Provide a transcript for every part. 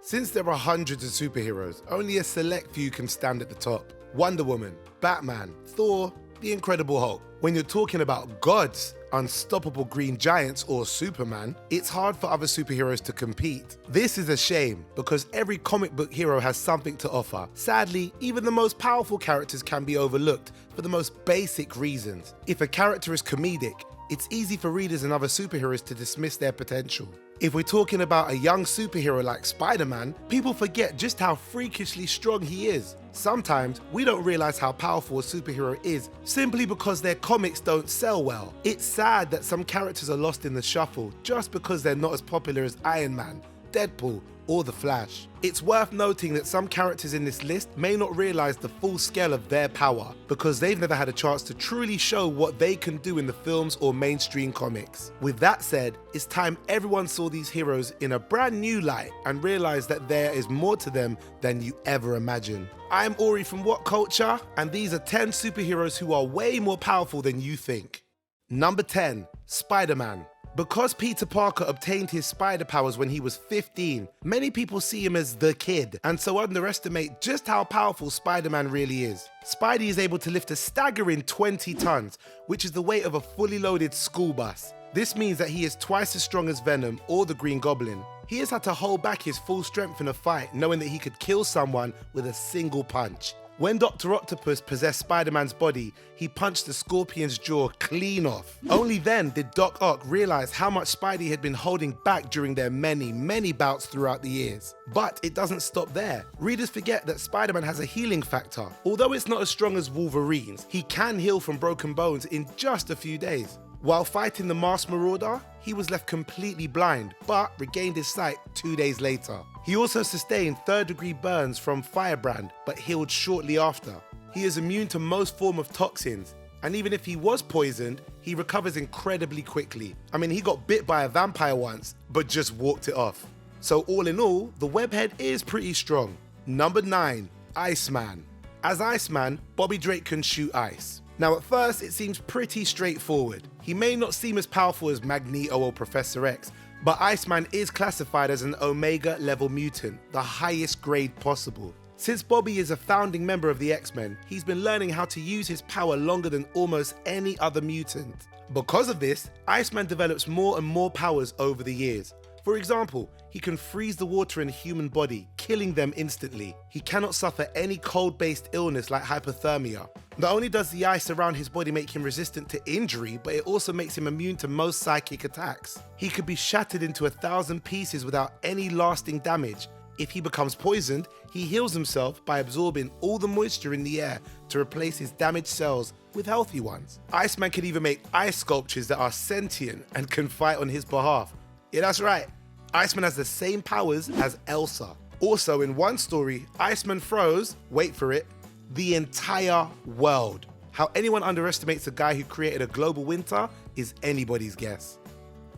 Since there are hundreds of superheroes, only a select few can stand at the top. Wonder Woman, Batman, Thor, the Incredible Hulk. When you're talking about gods, unstoppable green giants, or Superman, it's hard for other superheroes to compete. This is a shame, because every comic book hero has something to offer. Sadly, even the most powerful characters can be overlooked for the most basic reasons. If a character is comedic, it's easy for readers and other superheroes to dismiss their potential. If we're talking about a young superhero like Spider-Man, people forget just how freakishly strong he is. Sometimes we don't realize how powerful a superhero is simply because their comics don't sell well. It's sad that some characters are lost in the shuffle just because they're not as popular as Iron Man, Deadpool, or The Flash. It's worth noting that some characters in this list may not realize the full scale of their power because they've never had a chance to truly show what they can do in the films or mainstream comics. With that said, it's time everyone saw these heroes in a brand new light and realized that there is more to them than you ever imagined. I'm Ori from What Culture, and these are 10 superheroes who are way more powerful than you think. Number 10, Spider-Man. Because Peter Parker obtained his spider powers when he was 15, many people see him as the kid, and so underestimate just how powerful Spider-Man really is. Spidey is able to lift a staggering 20 tons, which is the weight of a fully loaded school bus. This means that he is twice as strong as Venom or the Green Goblin. He has had to hold back his full strength in a fight, knowing that he could kill someone with a single punch. When Dr. Octopus possessed Spider-Man's body, he punched the Scorpion's jaw clean off. Only then did Doc Ock realize how much Spidey had been holding back during their many bouts throughout the years. But it doesn't stop there. Readers forget that Spider-Man has a healing factor. Although it's not as strong as Wolverine's, he can heal from broken bones in just a few days. While fighting the Masked Marauder, he was left completely blind, but regained his sight 2 days later. He also sustained third-degree burns from Firebrand, but healed shortly after. He is immune to most forms of toxins, and even if he was poisoned, he recovers incredibly quickly. I mean, he got bit by a vampire once, but just walked it off. So all in all, the webhead is pretty strong. Number 9, Iceman. As Iceman, Bobby Drake can shoot ice. Now at first it seems pretty straightforward. He may not seem as powerful as Magneto or Professor X, but Iceman is classified as an Omega level mutant, the highest grade possible. Since Bobby is a founding member of the X-Men, he's been learning how to use his power longer than almost any other mutant. Because of this, Iceman develops more and more powers over the years. For example, he can freeze the water in a human body, killing them instantly. He cannot suffer any cold-based illness like hypothermia. Not only does the ice around his body make him resistant to injury, but it also makes him immune to most psychic attacks. He could be shattered into 1,000 pieces without any lasting damage. If he becomes poisoned, he heals himself by absorbing all the moisture in the air to replace his damaged cells with healthy ones. Iceman can even make ice sculptures that are sentient and can fight on his behalf. Yeah, that's right. Iceman has the same powers as Elsa. Also, in one story, Iceman froze, wait for it, the entire world. How anyone underestimates a guy who created a global winter is anybody's guess.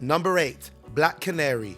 Number 8, Black Canary.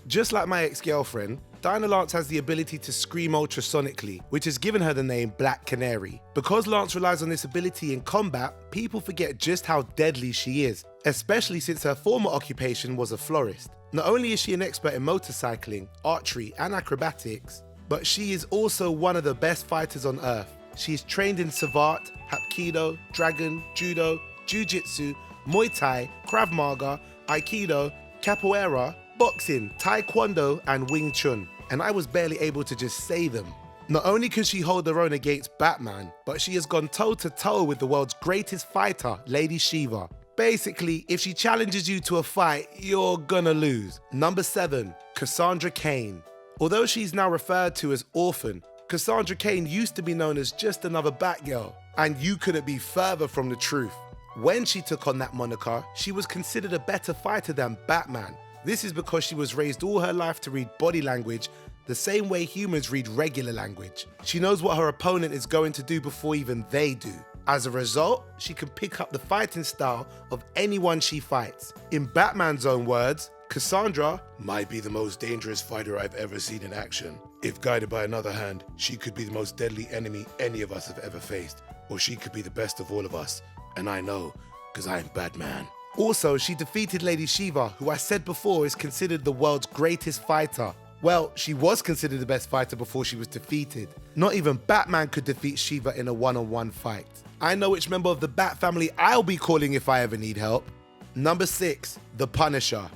Just like my ex-girlfriend, Dinah Lance has the ability to scream ultrasonically, which has given her the name Black Canary. Because Lance relies on this ability in combat, people forget just how deadly she is, especially since her former occupation was a florist. Not only is she an expert in motorcycling, archery, and acrobatics, but she is also one of the best fighters on earth. She is trained in Savate, Hapkido, Dragon, Judo, Jiu-Jitsu, Muay Thai, Krav Maga, Aikido, Capoeira, Boxing, Taekwondo, and Wing Chun. And I was barely able to just say them. Not only can she hold her own against Batman, but she has gone toe-to-toe with the world's greatest fighter, Lady Shiva. Basically, if she challenges you to a fight, you're gonna lose. Number 7, Cassandra Cain. Although she's now referred to as Orphan, Cassandra Cain used to be known as just another Batgirl, and you couldn't be further from the truth. When she took on that moniker, she was considered a better fighter than Batman. This is because she was raised all her life to read body language the same way humans read regular language. She knows what her opponent is going to do before even they do. As a result, she can pick up the fighting style of anyone she fights. In Batman's own words, Cassandra might be the most dangerous fighter I've ever seen in action. If guided by another hand, she could be the most deadly enemy any of us have ever faced. Or she could be the best of all of us. And I know, because I'm Batman. Also, she defeated Lady Shiva, who I said before is considered the world's greatest fighter. Well, she was considered the best fighter before she was defeated. Not even Batman could defeat Shiva in a one-on-one fight. I know which member of the Bat family I'll be calling if I ever need help. Number 6, the Punisher.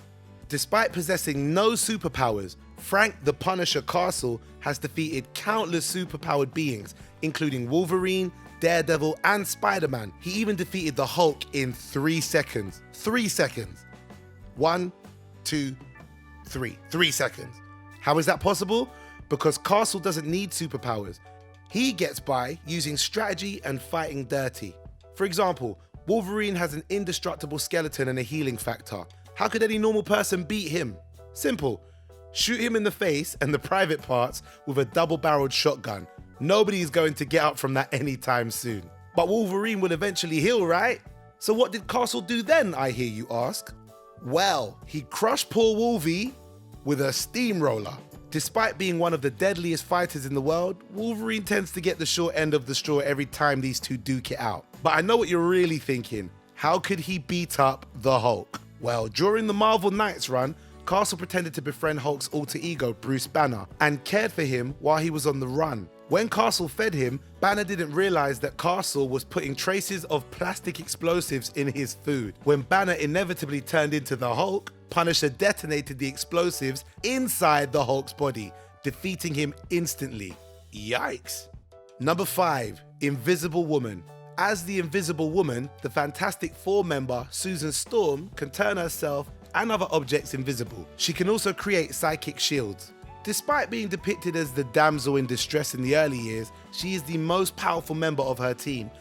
Despite possessing no superpowers, Frank the Punisher Castle has defeated countless superpowered beings, including Wolverine, Daredevil, and Spider-Man. He even defeated the Hulk in 3 seconds. 3 seconds. 1, 2, 3. 3 seconds. How is that possible? Because Castle doesn't need superpowers. He gets by using strategy and fighting dirty. For example, Wolverine has an indestructible skeleton and a healing factor. How could any normal person beat him? Simple. Shoot him in the face and the private parts with a double-barreled shotgun. Nobody is going to get up from that anytime soon. But Wolverine will eventually heal, right? So what did Castle do then, I hear you ask? Well, he crushed poor Wolvie with a steamroller. Despite being one of the deadliest fighters in the world, Wolverine tends to get the short end of the straw every time these two duke it out. But I know what you're really thinking. How could he beat up the Hulk? Well, during the Marvel Knights run, Castle pretended to befriend Hulk's alter ego, Bruce Banner, and cared for him while he was on the run. When Castle fed him, Banner didn't realize that Castle was putting traces of plastic explosives in his food. When Banner inevitably turned into the Hulk, Punisher detonated the explosives inside the Hulk's body, defeating him instantly. Yikes. Number 5, Invisible Woman. As the Invisible Woman, the Fantastic Four member Susan Storm can turn herself and other objects invisible. She can also create psychic shields. Despite being depicted as the damsel in distress in the early years, she is the most powerful member of her team.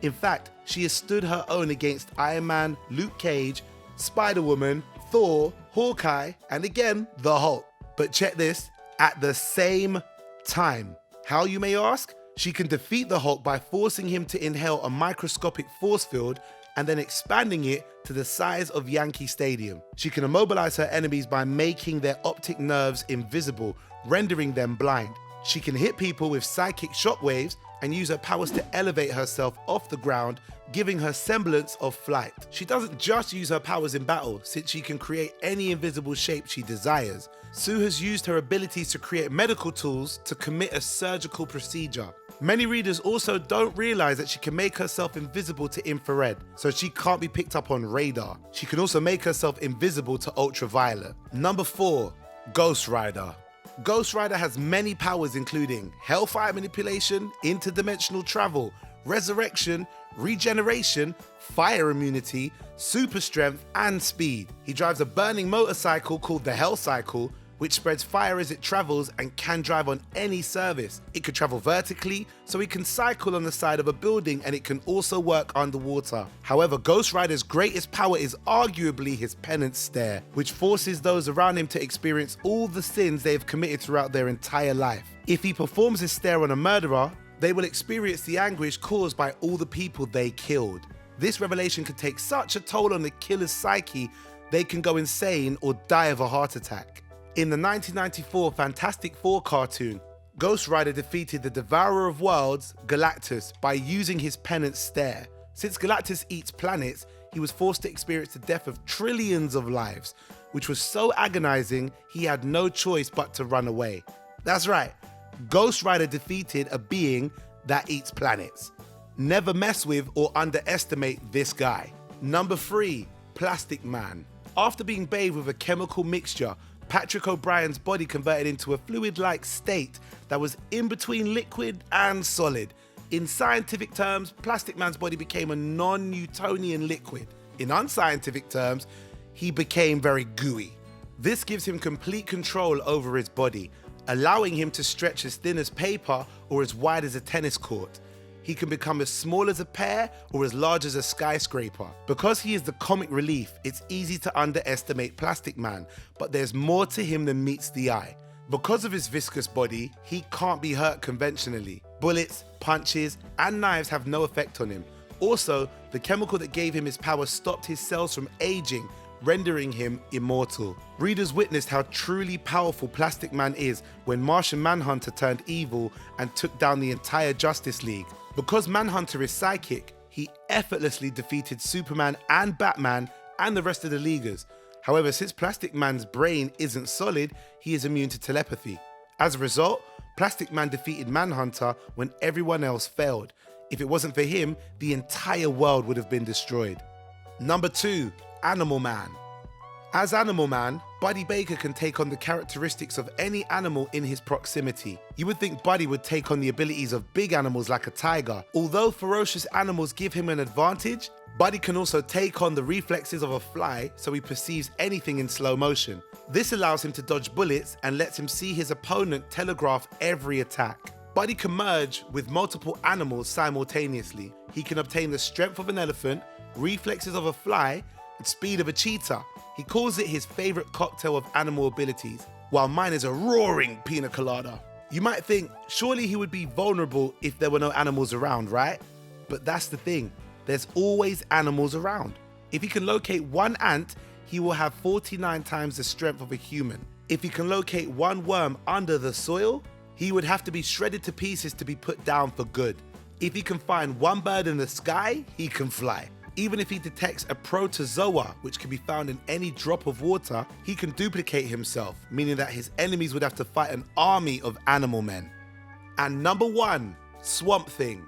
In fact, she has stood her own against Iron Man, Luke Cage, Spider-Woman, Thor, Hawkeye, and again, the Hulk. But check this, at the same time. How, you may ask? She can defeat the Hulk by forcing him to inhale a microscopic force field and then expanding it to the size of Yankee Stadium. She can immobilize her enemies by making their optic nerves invisible, rendering them blind. She can hit people with psychic shockwaves and use her powers to elevate herself off the ground, giving her semblance of flight. She doesn't just use her powers in battle, since she can create any invisible shape she desires. Sue has used her abilities to create medical tools to commit a surgical procedure. Many readers also don't realize that she can make herself invisible to infrared, so she can't be picked up on radar. She can also make herself invisible to ultraviolet. Number 4, Ghost Rider. Ghost Rider has many powers including hellfire manipulation, interdimensional travel, resurrection, regeneration, fire immunity, super strength, and speed. He drives a burning motorcycle called the Hell Cycle, which spreads fire as it travels and can drive on any surface. It could travel vertically, so he can cycle on the side of a building, and it can also work underwater. However, Ghost Rider's greatest power is arguably his penance stare, which forces those around him to experience all the sins they have committed throughout their entire life. If he performs his stare on a murderer, they will experience the anguish caused by all the people they killed. This revelation can take such a toll on the killer's psyche, they can go insane or die of a heart attack. In the 1994 Fantastic Four cartoon, Ghost Rider defeated the Devourer of Worlds, Galactus, by using his penance stare. Since Galactus eats planets, he was forced to experience the death of trillions of lives, which was so agonizing he had no choice but to run away. That's right, Ghost Rider defeated a being that eats planets. Never mess with or underestimate this guy. Number 3, Plastic Man. After being bathed with a chemical mixture, Patrick O'Brien's body converted into a fluid-like state that was in between liquid and solid. In scientific terms, Plastic Man's body became a non-Newtonian liquid. In unscientific terms, he became very gooey. This gives him complete control over his body, allowing him to stretch as thin as paper or as wide as a tennis court. He can become as small as a pear or as large as a skyscraper. Because he is the comic relief, it's easy to underestimate Plastic Man, but there's more to him than meets the eye. Because of his viscous body, he can't be hurt conventionally. Bullets, punches, and knives have no effect on him. Also, the chemical that gave him his power stopped his cells from aging, rendering him immortal. Readers witnessed how truly powerful Plastic Man is when Martian Manhunter turned evil and took down the entire Justice League. Because Manhunter is psychic, he effortlessly defeated Superman and Batman and the rest of the Leaguers. However, since Plastic Man's brain isn't solid, he is immune to telepathy. As a result, Plastic Man defeated Manhunter when everyone else failed. If it wasn't for him, the entire world would have been destroyed. Number 2, Animal Man. As Animal Man, Buddy Baker can take on the characteristics of any animal in his proximity. You would think Buddy would take on the abilities of big animals like a tiger. Although ferocious animals give him an advantage, Buddy can also take on the reflexes of a fly, so he perceives anything in slow motion. This allows him to dodge bullets and lets him see his opponent telegraph every attack. Buddy can merge with multiple animals simultaneously. He can obtain the strength of an elephant, reflexes of a fly, and speed of a cheetah. He calls it his favorite cocktail of animal abilities, while mine is a roaring pina colada. You might think, surely he would be vulnerable if there were no animals around, right? But that's the thing, there's always animals around. If he can locate one ant, he will have 49 times the strength of a human. If he can locate one worm under the soil, he would have to be shredded to pieces to be put down for good. If he can find one bird in the sky, he can fly. Even if he detects a protozoa, which can be found in any drop of water, he can duplicate himself, meaning that his enemies would have to fight an army of animal men. And number 1, Swamp Thing.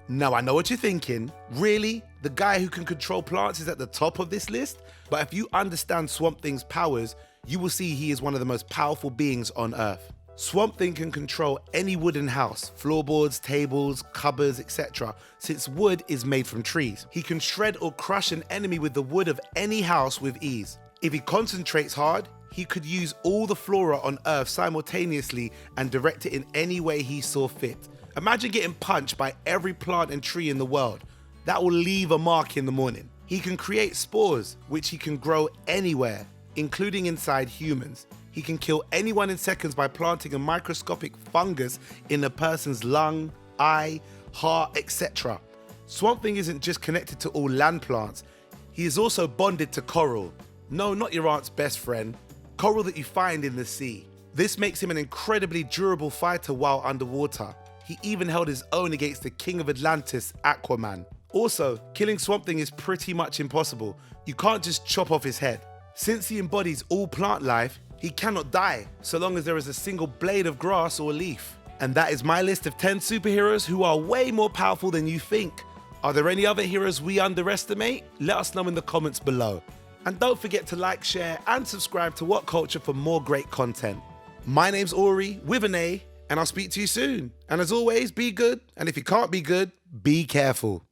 Now I know what you're thinking, really? The guy who can control plants is at the top of this list? But if you understand Swamp Thing's powers, you will see he is one of the most powerful beings on Earth. Swamp Thing can control any wooden house, floorboards, tables, cupboards, etc. Since wood is made from trees. He can shred or crush an enemy with the wood of any house with ease. If he concentrates hard, he could use all the flora on Earth simultaneously and direct it in any way he saw fit. Imagine getting punched by every plant and tree in the world. That will leave a mark in the morning. He can create spores, which he can grow anywhere, including inside humans. He can kill anyone in seconds by planting a microscopic fungus in a person's lung, eye, heart, etc. Swamp Thing isn't just connected to all land plants, he is also bonded to coral. No, not your aunt's best friend, coral that you find in the sea. This makes him an incredibly durable fighter while underwater. He even held his own against the King of Atlantis, Aquaman. Also, killing Swamp Thing is pretty much impossible. You can't just chop off his head. Since he embodies all plant life, he cannot die, so long as there is a single blade of grass or leaf. And that is my list of 10 superheroes who are way more powerful than you think. Are there any other heroes we underestimate? Let us know in the comments below. And don't forget to like, share, and subscribe to What Culture for more great content. My name's Ori, with an A, and I'll speak to you soon. And as always, be good, and if you can't be good, be careful.